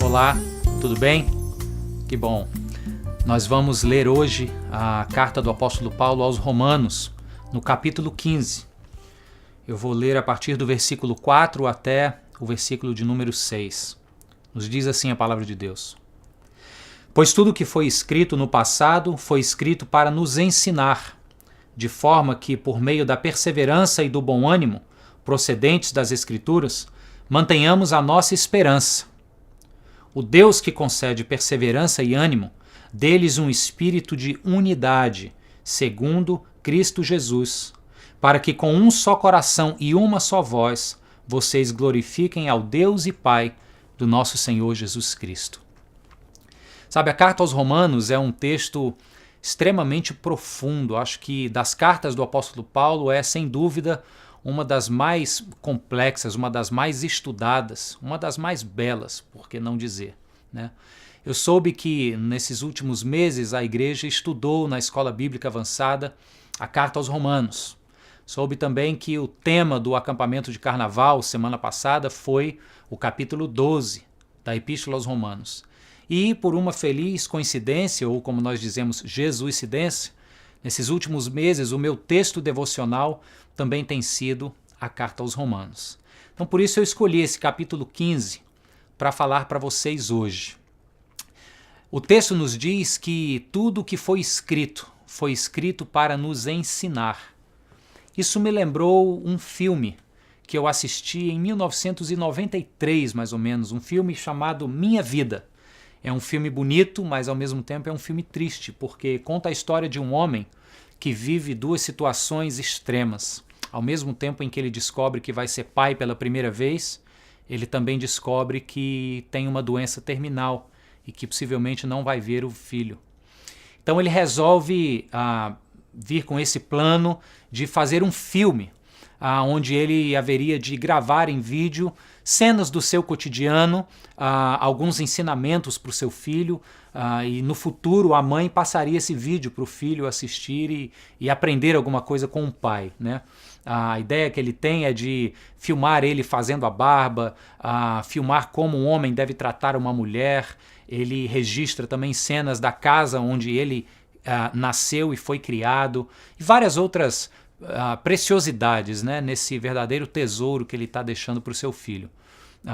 Olá, tudo bem? Que bom! Nós vamos ler hoje a carta do apóstolo Paulo aos Romanos, no capítulo 15. Eu vou ler a partir do versículo 4 até o versículo de número 6. Nos diz assim a palavra de Deus. Pois tudo que foi escrito no passado foi escrito para nos ensinar, de forma que, por meio da perseverança e do bom ânimo, procedentes das Escrituras, mantenhamos a nossa esperança. O Deus que concede perseverança e ânimo, dê-lhes um espírito de unidade, segundo Cristo Jesus, para que com um só coração e uma só voz, vocês glorifiquem ao Deus e Pai do nosso Senhor Jesus Cristo. Sabe, a carta aos Romanos é um texto extremamente profundo. Acho que das cartas do apóstolo Paulo é, sem dúvida, uma das mais complexas, uma das mais estudadas, uma das mais belas, por que não dizer, né? Eu soube que nesses últimos meses a igreja estudou na Escola Bíblica Avançada a carta aos Romanos. Soube também que o tema do acampamento de carnaval semana passada foi o capítulo 12 da Epístola aos Romanos. E por uma feliz coincidência, ou como nós dizemos, jesuicidência, nesses últimos meses o meu texto devocional também tem sido a carta aos Romanos. Então por isso eu escolhi esse capítulo 15 para falar para vocês hoje. O texto nos diz que tudo o que foi escrito para nos ensinar. Isso me lembrou um filme que eu assisti em 1993, mais ou menos, um filme chamado Minha Vida. É um filme bonito, mas ao mesmo tempo é um filme triste, porque conta a história de um homem que vive duas situações extremas. Ao mesmo tempo em que ele descobre que vai ser pai pela primeira vez, ele também descobre que tem uma doença terminal e que possivelmente não vai ver o filho. Então ele resolve vir com esse plano de fazer um filme, onde ele haveria de gravar em vídeo cenas do seu cotidiano, alguns ensinamentos para o seu filho, e no futuro a mãe passaria esse vídeo para o filho assistir e aprender alguma coisa com o pai, né? A ideia que ele tem é de filmar ele fazendo a barba, filmar como um homem deve tratar uma mulher. Ele registra também cenas da casa onde ele nasceu e foi criado, e várias outras preciosidades, né, nesse verdadeiro tesouro que ele está deixando para o seu filho.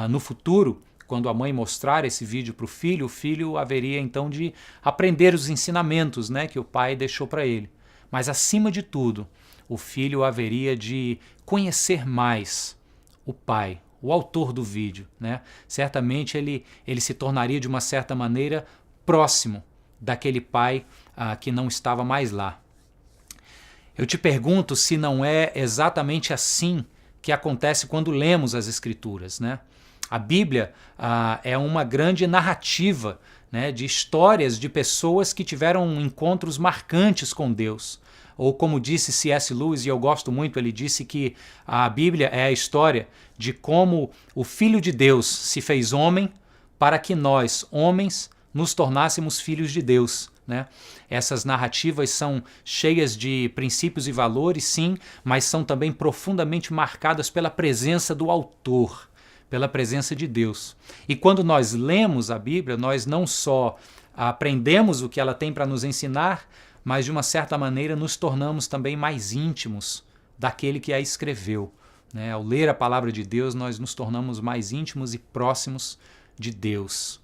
No futuro, quando a mãe mostrar esse vídeo para o filho haveria então de aprender os ensinamentos, né, que o pai deixou para ele. Mas acima de tudo, o filho haveria de conhecer mais o pai, o autor do vídeo, né? Certamente ele se tornaria de uma certa maneira próximo daquele pai que não estava mais lá. Eu te pergunto se não é exatamente assim que acontece quando lemos as Escrituras, né? A Bíblia é uma grande narrativa, né, de histórias de pessoas que tiveram encontros marcantes com Deus. Ou como disse C.S. Lewis, e eu gosto muito, ele disse que a Bíblia é a história de como o Filho de Deus se fez homem para que nós, homens, nos tornássemos filhos de Deus, né? Essas narrativas são cheias de princípios e valores, sim, mas são também profundamente marcadas pela presença do autor, pela presença de Deus. E quando nós lemos a Bíblia, nós não só aprendemos o que ela tem para nos ensinar, mas de uma certa maneira nos tornamos também mais íntimos daquele que a escreveu, né? Ao ler a palavra de Deus, nós nos tornamos mais íntimos e próximos de Deus.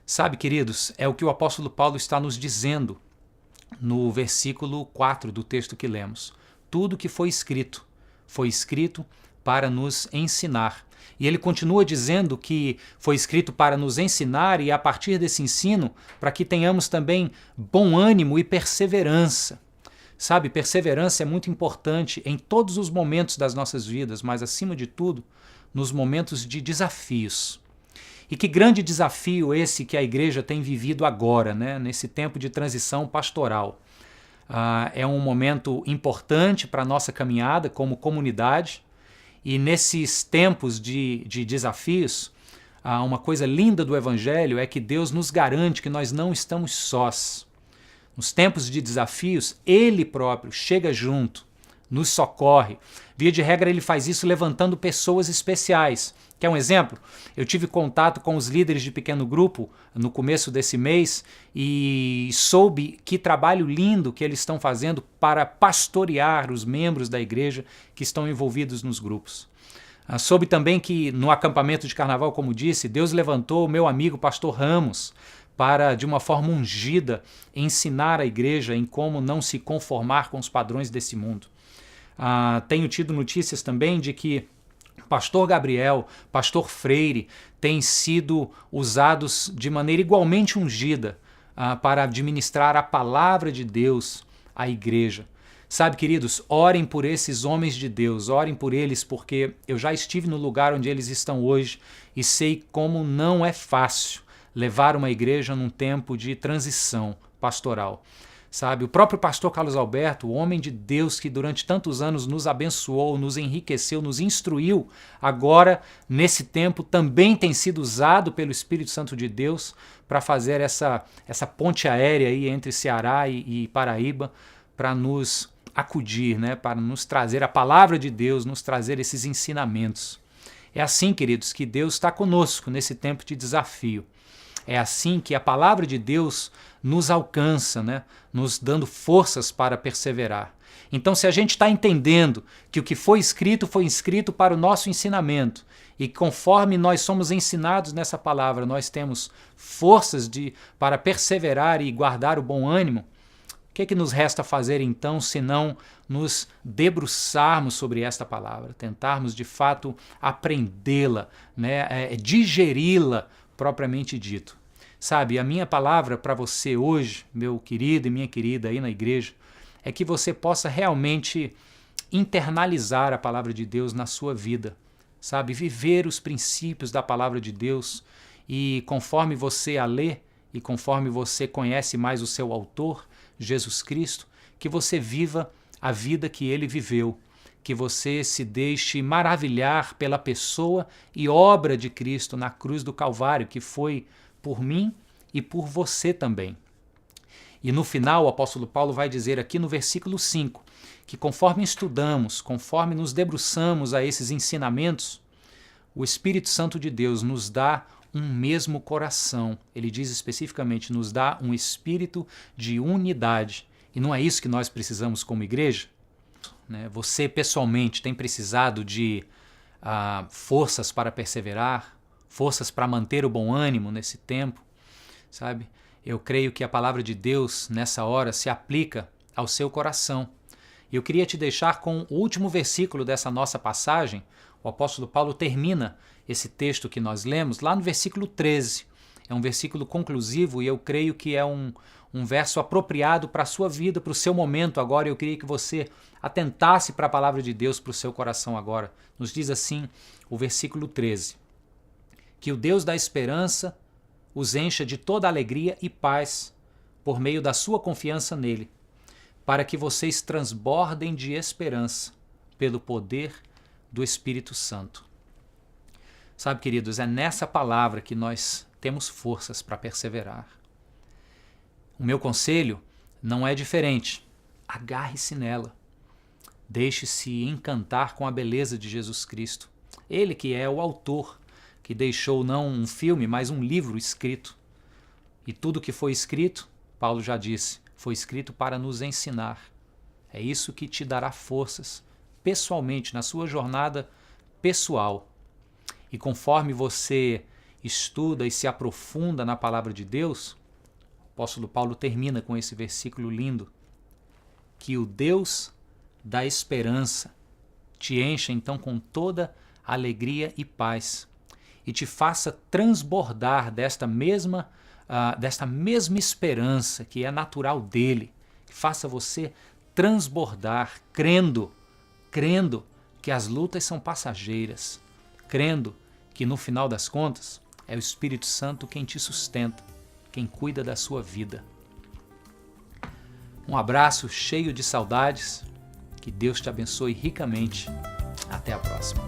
Sabe, queridos, é o que o apóstolo Paulo está nos dizendo no versículo 4 do texto que lemos. Tudo que foi escrito para nos ensinar. E ele continua dizendo que foi escrito para nos ensinar e a partir desse ensino, para que tenhamos também bom ânimo e perseverança. Sabe, perseverança é muito importante em todos os momentos das nossas vidas, mas acima de tudo, nos momentos de desafios. E que grande desafio esse que a igreja tem vivido agora, né, nesse tempo de transição pastoral. É um momento importante para a nossa caminhada como comunidade. E nesses tempos de desafios, uma coisa linda do Evangelho é que Deus nos garante que nós não estamos sós. Nos tempos de desafios, Ele próprio chega junto, nos socorre. Via de regra, Ele faz isso levantando pessoas especiais, Quer um exemplo? Eu tive contato com os líderes de pequeno grupo no começo desse mês e soube que trabalho lindo que eles estão fazendo para pastorear os membros da igreja que estão envolvidos nos grupos. Soube também que no acampamento de carnaval, como disse, Deus levantou o meu amigo pastor Ramos para, de uma forma ungida, ensinar a igreja em como não se conformar com os padrões desse mundo. Tenho tido notícias também de que pastor Gabriel, pastor Freire, têm sido usados de maneira igualmente ungida para administrar a palavra de Deus à igreja. Sabe, queridos, orem por esses homens de Deus, orem por eles, porque eu já estive no lugar onde eles estão hoje e sei como não é fácil levar uma igreja num tempo de transição pastoral. Sabe, o próprio pastor Carlos Alberto, o homem de Deus que durante tantos anos nos abençoou, nos enriqueceu, nos instruiu, agora, nesse tempo, também tem sido usado pelo Espírito Santo de Deus para fazer essa ponte aérea aí entre Ceará e Paraíba, para nos acudir, né, para nos trazer a palavra de Deus, nos trazer esses ensinamentos. É assim, queridos, que Deus está conosco nesse tempo de desafio. É assim que a palavra de Deus nos alcança, né? Nos dando forças para perseverar. Então, se a gente está entendendo que o que foi escrito para o nosso ensinamento, e conforme nós somos ensinados nessa palavra, nós temos forças para perseverar e guardar o bom ânimo, o que é que nos resta fazer então, se não nos debruçarmos sobre esta palavra, tentarmos de fato aprendê-la, né? Digeri-la propriamente dito. Sabe, a minha palavra para você hoje, meu querido e minha querida aí na igreja, é que você possa realmente internalizar a palavra de Deus na sua vida, sabe, viver os princípios da palavra de Deus e conforme você a lê e conforme você conhece mais o seu autor, Jesus Cristo, que você viva a vida que ele viveu, que você se deixe maravilhar pela pessoa e obra de Cristo na cruz do Calvário, que foi por mim e por você também. E no final o apóstolo Paulo vai dizer aqui no versículo 5, que conforme estudamos, conforme nos debruçamos a esses ensinamentos, o Espírito Santo de Deus nos dá um mesmo coração. Ele diz especificamente, nos dá um espírito de unidade. E não é isso que nós precisamos como igreja? Você pessoalmente tem precisado de forças para perseverar, forças para manter o bom ânimo nesse tempo, sabe? Eu creio que a palavra de Deus nessa hora se aplica ao seu coração. E eu queria te deixar com o último versículo dessa nossa passagem. O apóstolo Paulo termina esse texto que nós lemos lá no versículo 13. É um versículo conclusivo e eu creio que é um verso apropriado para a sua vida, para o seu momento agora. Eu queria que você atentasse para a palavra de Deus, para o seu coração agora. Nos diz assim o versículo 13. Que o Deus da esperança os encha de toda alegria e paz por meio da sua confiança nele, para que vocês transbordem de esperança pelo poder do Espírito Santo. Sabe, queridos, é nessa palavra que nós temos forças para perseverar. O meu conselho não é diferente. Agarre-se nela. Deixe-se encantar com a beleza de Jesus Cristo. Ele que é o autor, que deixou não um filme, mas um livro escrito. E tudo que foi escrito, Paulo já disse, foi escrito para nos ensinar. É isso que te dará forças, pessoalmente, na sua jornada pessoal. E conforme você estuda e se aprofunda na palavra de Deus, o apóstolo Paulo termina com esse versículo lindo, que o Deus da esperança te encha então com toda alegria e paz e te faça transbordar desta mesma esperança que é natural dele, que faça você transbordar, crendo que as lutas são passageiras, crendo que no final das contas é o Espírito Santo quem te sustenta, quem cuida da sua vida. Um abraço cheio de saudades, que Deus te abençoe ricamente. Até a próxima.